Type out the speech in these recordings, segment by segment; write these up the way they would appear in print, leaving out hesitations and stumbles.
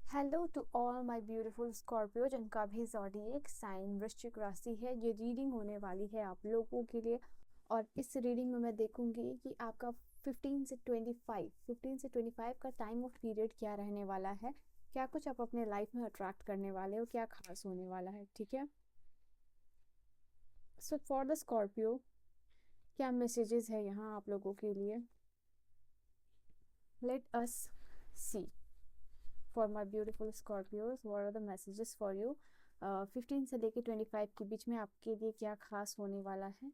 Hello to all my beautiful Scorpio जिनका भी zodiac sign वृश्चिक राशि है। ये रीडिंग होने वाली है आप लोगों के लिए। और इस रीडिंग में मैं देखूंगी कि आपका 15 से 25 का टाइम ऑफ पीरियड क्या रहने वाला है, क्या कुछ आप अपने लाइफ में अट्रैक्ट करने वाले हो, क्या खास होने वाला है। ठीक है, सो फॉर द स्कॉर्पियो क्या मैसेजेस है यहाँ आप लोगों के लिए। Let us see for my beautiful Scorpios what are the messages for you 15 से लेके 25 के बीच में आपके लिए क्या खास होने वाला है।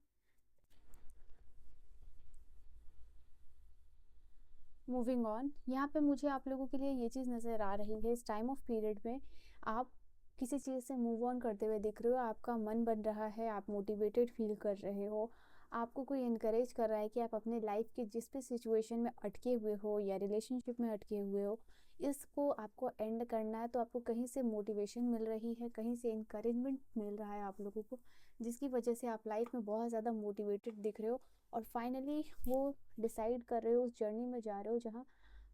मूविंग ऑन, यहाँ पे मुझे आप लोगों के लिए ये चीज़ नज़र आ रही है, इस टाइम ऑफ पीरियड में आप किसी चीज़ से मूव ऑन करते हुए दिख रहे हो, आपका मन बन रहा है, आप मोटिवेटेड फील कर रहे हो, आपको कोई इनकरेज कर रहा है कि आप अपने लाइफ के जिस भी सिचुएशन में अटके हुए हो या रिलेशनशिप में अटके हुए हो, इसको आपको एंड करना है। तो आपको कहीं से मोटिवेशन मिल रही है, कहीं से इनकरेजमेंट मिल रहा है आप लोगों को, जिसकी वजह से आप लाइफ में बहुत ज़्यादा मोटिवेटेड दिख रहे हो और फाइनली वो डिसाइड कर रहे हो, उस जर्नी में जा रहे हो जहाँ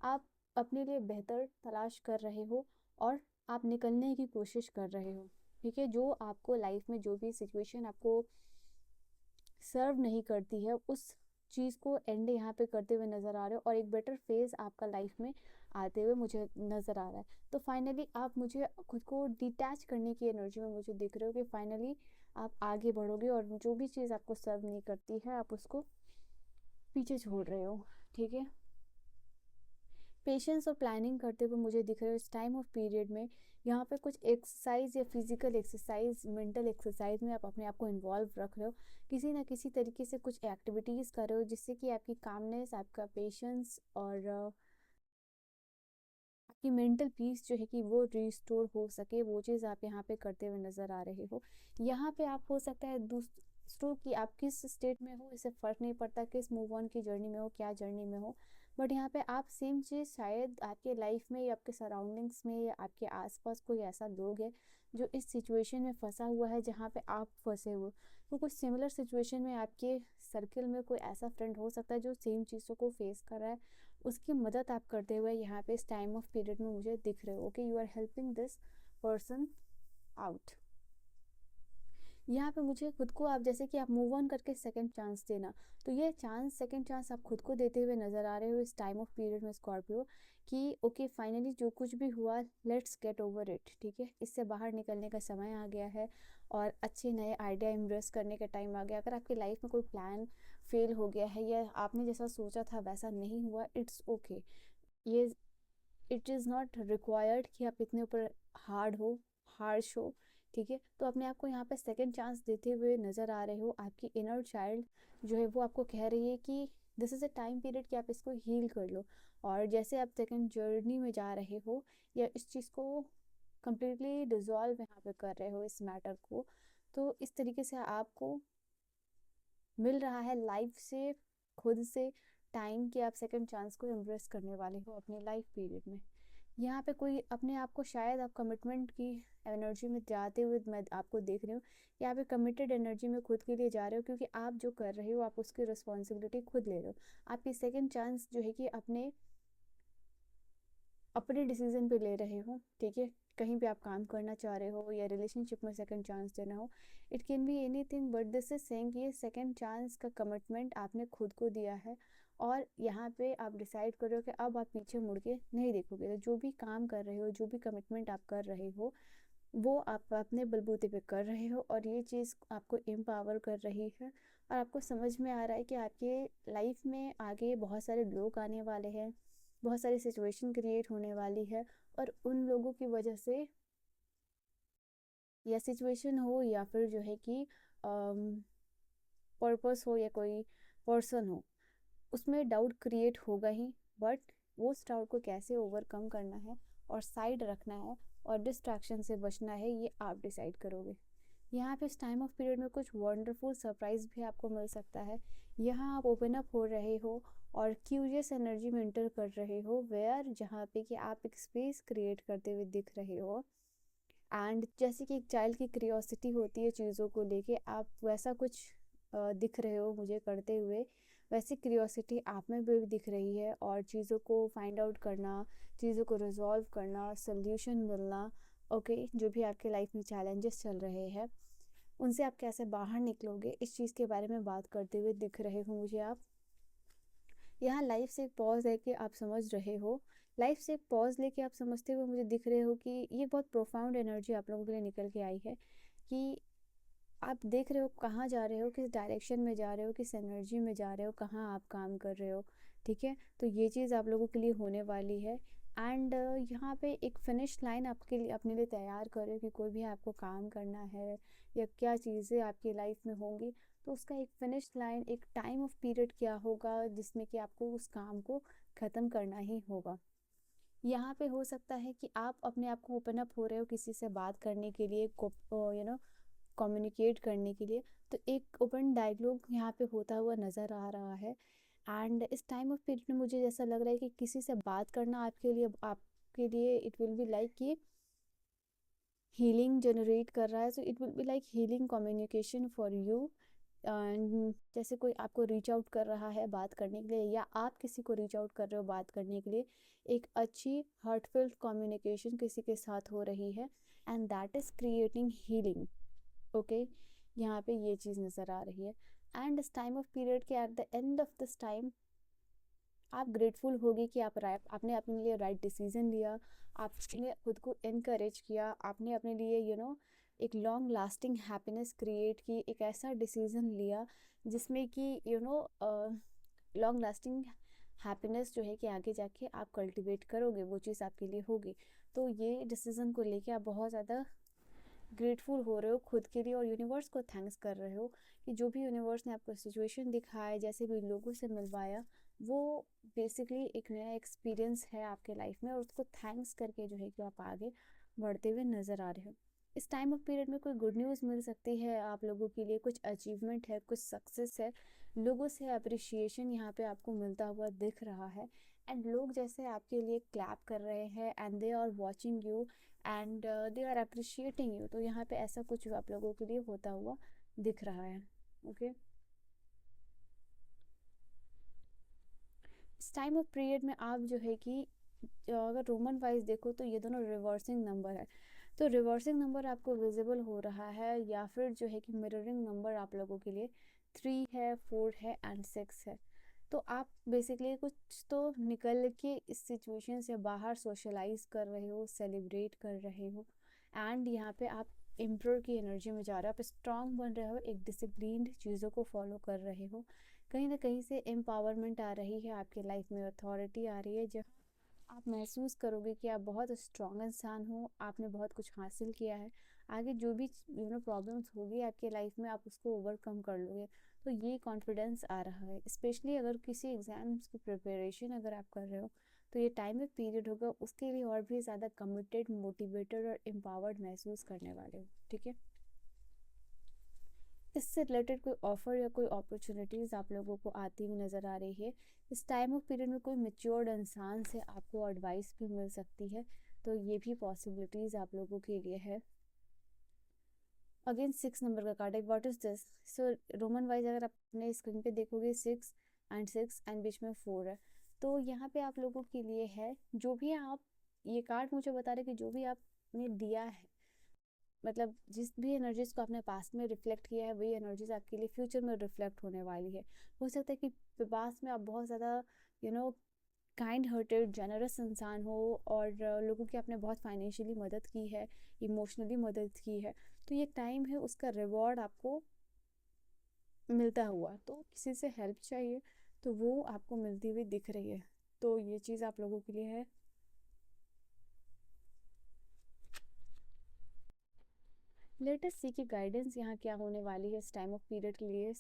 आप अपने लिए बेहतर तलाश कर रहे हो और आप निकलने की कोशिश कर रहे हो। ठीक है, जो आपको लाइफ में जो भी सिचुएशन आपको सर्व नहीं करती है उस चीज़ को एंड यहाँ पे करते हुए नज़र आ रहे हो और एक बेटर फेज आपका लाइफ में आते हुए मुझे नज़र आ रहा है। तो फाइनली आप मुझे खुद को डिटैच करने की एनर्जी में मुझे दिख रहे हो कि फाइनली आप आगे बढ़ोगे और जो भी चीज़ आपको सर्व नहीं करती है आप उसको पीछे छोड़ रहे हो। ठीक है, पेशेंस और प्लानिंग करते हुए मुझे दिख रहे हो इस टाइम ऑफ पीरियड में। यहाँ पे कुछ एक्सरसाइज या फिजिकल एक्सरसाइज, मेंटल एक्सरसाइज में आप अपने आप को इन्वॉल्व रख रहे हो, किसी ना किसी तरीके से कुछ एक्टिविटीज़ कर रहे हो जिससे कि आपकी कामनेस, आपका पेशेंस और आपकी मेंटल पीस जो है कि वो रिस्टोर हो सके, वो चीज़ आप यहाँ पे करते हुए नज़र आ रहे हो। यहाँ पे आप हो सकता है दूसरों की आप किस स्टेट में हो इससे फ़र्क नहीं पड़ता, किस मूव ऑन की जर्नी में हो, क्या जर्नी में हो, बट यहाँ पे आप सेम चीज़ शायद आपके लाइफ में या आपके सराउंडिंग्स में या आपके आसपास कोई ऐसा लोग है जो इस सिचुएशन में फंसा हुआ है जहाँ पे आप फंसे हो। तो कुछ सिमिलर सिचुएशन में आपके सर्कल में कोई ऐसा फ्रेंड हो सकता है जो सेम चीज़ों को फेस कर रहा है, उसकी मदद आप करते हुए यहाँ पे इस टाइम ऑफ पीरियड में मुझे दिख रहे हो कि you are helping this person out. यहाँ पे मुझे खुद को आप जैसे कि आप मूव ऑन करके सेकंड चांस देना, तो ये चांस, सेकंड चांस आप खुद को देते हुए नज़र आ रहे हो इस टाइम ऑफ पीरियड में स्कॉर्पियो कि ओके फाइनली जो कुछ भी हुआ लेट्स गेट ओवर इट। ठीक है, इससे बाहर निकलने का समय आ गया है और अच्छे नए आइडिया इम्प्रेस करने का टाइम आ गया। अगर आपकी लाइफ में कोई प्लान फेल हो गया है या आपने जैसा सोचा था वैसा नहीं हुआ, इट्स ओके। ये इट इज़ नॉट रिक्वायर्ड कि आप इतने ऊपर हार्ड हो, हार्श हो। ठीक है, तो अपने आप को यहाँ पे सेकंड चांस देते हुए नज़र आ रहे हो। आपकी इनर चाइल्ड जो है वो आपको कह रही है कि this is a time period कि आप इसको हील कर लो। और जैसे आप सेकंड जर्नी में जा रहे हो या इस चीज़ को कम्प्लीटली डिजॉल्व यहाँ पे कर रहे हो इस मैटर को, तो इस तरीके से आपको मिल रहा है लाइफ से, खुद से टाइम कि आप सेकंड चांस को एम्ब्रेस करने वाले हो अपने लाइफ पीरियड में। यहाँ पे कोई अपने आप को शायद आप कमिटमेंट की एनर्जी में जाते हुए मैं आपको देख रही हूँ कि आप एक कमिटेड एनर्जी में खुद के लिए जा रहे हो, क्योंकि आप जो कर रहे हो आप उसकी रिस्पॉन्सिबिलिटी खुद ले रहे हो। आपकी सेकंड चांस जो है कि अपने अपने डिसीजन पे ले रहे हो। ठीक है, कहीं पे आप काम करना चाह रहे हो या रिलेशनशिप में सेकंड चांस देना हो, it can be anything but this is saying कि ये सेकंड चांस का कमिटमेंट आपने खुद को दिया है और यहाँ पे आप डिसाइड कर रहे हो कि अब आप पीछे मुड़ के नहीं देखोगे। तो जो भी काम कर रहे हो, जो भी कमिटमेंट आप कर रहे हो, वो आप अपने बलबूते पे कर रहे हो और ये चीज़ आपको एम्पावर कर रही है। और आपको समझ में आ रहा है कि आपके लाइफ में आगे बहुत सारे लोग आने वाले हैं, बहुत सारी सिचुएशन क्रिएट होने वाली है और उन लोगों की वजह से या सिचुएशन हो या फिर जो है कि पर्पस हो या कोई पर्सन हो, उसमें डाउट क्रिएट होगा ही। बट वो उस डाउट को कैसे ओवरकम करना है और साइड रखना है और डिस्ट्रैक्शन से बचना है, ये आप डिसाइड करोगे। यहाँ पे इस टाइम ऑफ पीरियड में कुछ वंडरफुल सरप्राइज भी आपको मिल सकता है। यहाँ आप ओपन अप हो रहे हो और क्यूरियस एनर्जी में इंटर कर रहे हो, वेयर जहाँ पे कि आप एक स्पेस क्रिएट करते हुए दिख रहे हो। एंड जैसे कि एक चाइल्ड की क्यूरियोसिटी होती है चीज़ों को लेके, आप वैसा कुछ दिख रहे हो मुझे करते हुए। वैसी क्यूरियोसिटी आप में भी दिख रही है, और चीज़ों को फाइंड आउट करना, चीज़ों को रिजॉल्व करना, सोल्यूशन मिलना। ओके, जो भी आपके लाइफ में चैलेंजेस चल रहे हैं उनसे आप कैसे बाहर निकलोगे, इस चीज़ के बारे में बात करते हुए दिख रहे हो मुझे आप। यहाँ लाइफ से एक पॉज लेके आप समझ रहे हो, लाइफ से एक पॉज लेके आप समझते हुए मुझे दिख रहे हो कि ये बहुत प्रोफाउंड एनर्जी आप लोगों के लिए निकल के आई है, कि आप देख रहे हो कहाँ जा रहे हो, किस डायरेक्शन में जा रहे हो, किस एनर्जी में जा रहे हो, कहाँ आप काम कर रहे हो। ठीक है, तो ये चीज़ आप लोगों के लिए होने वाली है। एंड यहाँ पे एक फिनिश लाइन आपके लिए अपने लिए तैयार करो कि कोई भी आपको काम करना है या क्या चीज़ें आपकी लाइफ में होंगी, तो उसका एक फिनिश लाइन, एक टाइम ऑफ पीरियड क्या होगा जिसमें कि आपको उस काम को ख़त्म करना ही होगा। यहाँ पे हो सकता है कि आप अपने आप को ओपन अप हो रहे हो किसी से बात करने के लिए, कम्युनिकेट करने के लिए, तो एक ओपन डायलॉग यहाँ पे होता हुआ नज़र आ रहा है। एंड इस टाइम ऑफ पीरियड में मुझे जैसा लग रहा है कि किसी से बात करना आपके लिए इट विल बी लाइक कि हीलिंग जनरेट कर रहा है, so it will be like healing communication for you. And जैसे कोई आपको रीच आउट कर रहा है बात करने के लिए, या आप किसी को रीच आउट कर रहे हो बात करने के लिए, एक अच्छी हार्टफुल कम्युनिकेशन किसी के साथ हो रही है, and that is creating healing. Okay, यहाँ पे ये चीज़ नज़र आ रही है। एंड इस टाइम ऑफ पीरियड के at the end of this time आप ग्रेटफुल होगी कि आपने अपने लिए राइट डिसीजन लिया, आपने खुद को इनकरेज किया, आपने अपने लिए एक लॉन्ग लास्टिंग हैप्पीनेस क्रिएट की, एक ऐसा डिसीजन लिया जिसमें कि लॉन्ग लास्टिंग हैप्पीनेस जो है कि आगे जाके आप कल्टिवेट करोगे, वो चीज़ आपके लिए होगी। तो ये डिसीज़न को लेके आप बहुत ज़्यादा ग्रेटफुल हो रहे हो खुद के लिए, और यूनिवर्स को थैंक्स कर रहे हो कि जो भी यूनिवर्स ने आपको सिचुएशन दिखाया, जैसे भी लोगों से मिलवाया, वो बेसिकली एक नया एक्सपीरियंस है आपके लाइफ में, और उसको थैंक्स करके जो है कि आप आगे बढ़ते हुए नज़र आ रहे हो। इस टाइम ऑफ पीरियड में कोई गुड न्यूज़ मिल सकती है आप लोगों के लिए, कुछ अचीवमेंट है, कुछ सक्सेस है, लोगों से अप्रिशिएशन यहाँ पे आपको मिलता हुआ दिख रहा है। एंड लोग जैसे आपके लिए क्लैप कर रहे हैं, and they are watching you, and they are appreciating you, तो यहाँ पे ऐसा कुछ आप लोगों के लिए होता हुआ दिख रहा है। ओके, इस टाइम ऑफ पीरियड में आप जो है कि अगर रोमन वाइज देखो तो ये दोनों रिवर्सिंग नंबर है, तो रिवर्सिंग नंबर आपको विजिबल हो रहा है, या फिर जो है कि मिररिंग नंबर आप लोगों के लिए 3 है, 4 है एंड 6 है। तो आप बेसिकली कुछ तो निकल के इस सिचुएशन से बाहर सोशलाइज कर रहे हो, सेलिब्रेट कर रहे हो, एंड यहाँ पे आप इम्प्रोर की एनर्जी में जा रहे हो, आप स्ट्रांग बन रहे हो, एक डिसिप्लिन्ड चीज़ों को फॉलो कर रहे हो, कहीं ना कहीं से एम्पावरमेंट आ रही है आपके लाइफ में, अथॉरिटी आ रही है, जहाँ आप महसूस करोगे कि आप बहुत स्ट्रांग इंसान हो, आपने बहुत कुछ हासिल किया है, आगे जो भी प्रॉब्लम्स होगी आपके लाइफ में आप उसको ओवरकम कर लोगे। तो ये कॉन्फिडेंस आ रहा है, स्पेशली अगर किसी एग्ज़ाम्स की प्रिपरेशन अगर आप कर रहे हो, तो ये टाइम ऑफ पीरियड होगा उसके लिए और भी ज़्यादा कमिटेड, मोटिवेटेड और एम्पावर्ड महसूस करने वाले हो। ठीक है, इससे रिलेटेड कोई ऑफ़र या कोई अपॉर्चुनिटीज़ आप लोगों को आती हुई नज़र आ रही है। इस टाइम ऑफ पीरियड में कोई मैच्योर्ड इंसान से आपको एडवाइस भी मिल सकती है, तो ये भी पॉसिबिलिटीज़ आप लोगों के लिए है। अगेन 6 नंबर का कार्ड है, what is this. So Roman wise अगर आप अपने स्क्रीन पे देखोगे 6 एंड बीच में 4 है, तो यहाँ पे आप लोगों के लिए है, जो भी आप, ये कार्ड मुझे बता रहे कि जो भी आपने दिया है, मतलब जिस भी एनर्जीज को आपने पास्ट में रिफ्लेक्ट किया है, वही एनर्जीज आपके लिए फ्यूचर में रिफ्लेक्ट होने वाली है। हो सकता है कि पास्ट में आप बहुत ज़्यादा you know kind hearted, generous इंसान हो, और लोगों की आपने बहुत फाइनेंशियली मदद की है, इमोशनली मदद की है, तो ये टाइम है उसका रिवॉर्ड आपको मिलता हुआ। तो किसी से हेल्प चाहिए तो वो आपको मिलती हुई दिख रही है, तो ये चीज़ आप लोगों के लिए है। लेटेस्ट सी की गाइडेंस यहाँ क्या होने वाली है इस टाइम ऑफ पीरियड के लिए,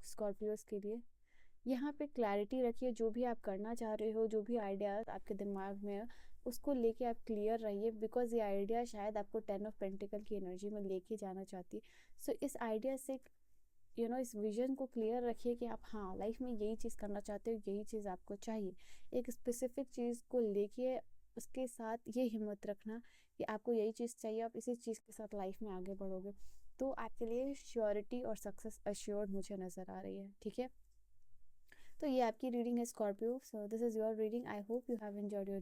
स्कॉर्पियोज के लिए। यहाँ पे क्लैरिटी रखिए, जो भी आप करना चाह रहे हो, जो भी आइडियाज़ आपके दिमाग में है, उसको लेके आप क्लियर रहिए, बिकॉज ये आइडिया शायद आपको 10 ऑफ पेंटिकल की एनर्जी में लेके जाना चाहती है। सो इस आइडिया से इस विजन को क्लियर रखिए कि आप हाँ लाइफ में यही चीज़ करना चाहते हो, यही चीज़ आपको चाहिए, एक स्पेसिफिक चीज़ को लेके उसके साथ ये हिम्मत रखना कि आपको यही चीज़ चाहिए, आप इसी चीज़ के साथ लाइफ में आगे बढ़ोगे, तो आपके लिए श्योरिटी और सक्सेस अश्योर्ड मुझे नज़र आ रही है। ठीक है, तो ये आपकी रीडिंग है Scorpio. So this is your reading. I hope you have enjoyed your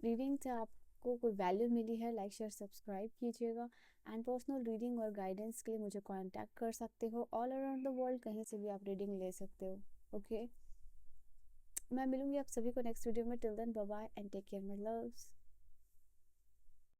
reading से आपको कोई वैल्यू मिली है, लाइक शेयर सब्सक्राइब कीजिएगा। एंड पर्सनल रीडिंग और गाइडेंस के लिए मुझे कांटेक्ट कर सकते हो। ऑल अराउंड द वर्ल्ड कहीं से भी आप रीडिंग ले सकते हो। ओके, मैं मिलूंगी आप सभी को नेक्स्ट वीडियो में। Till then bye bye and take care my loves.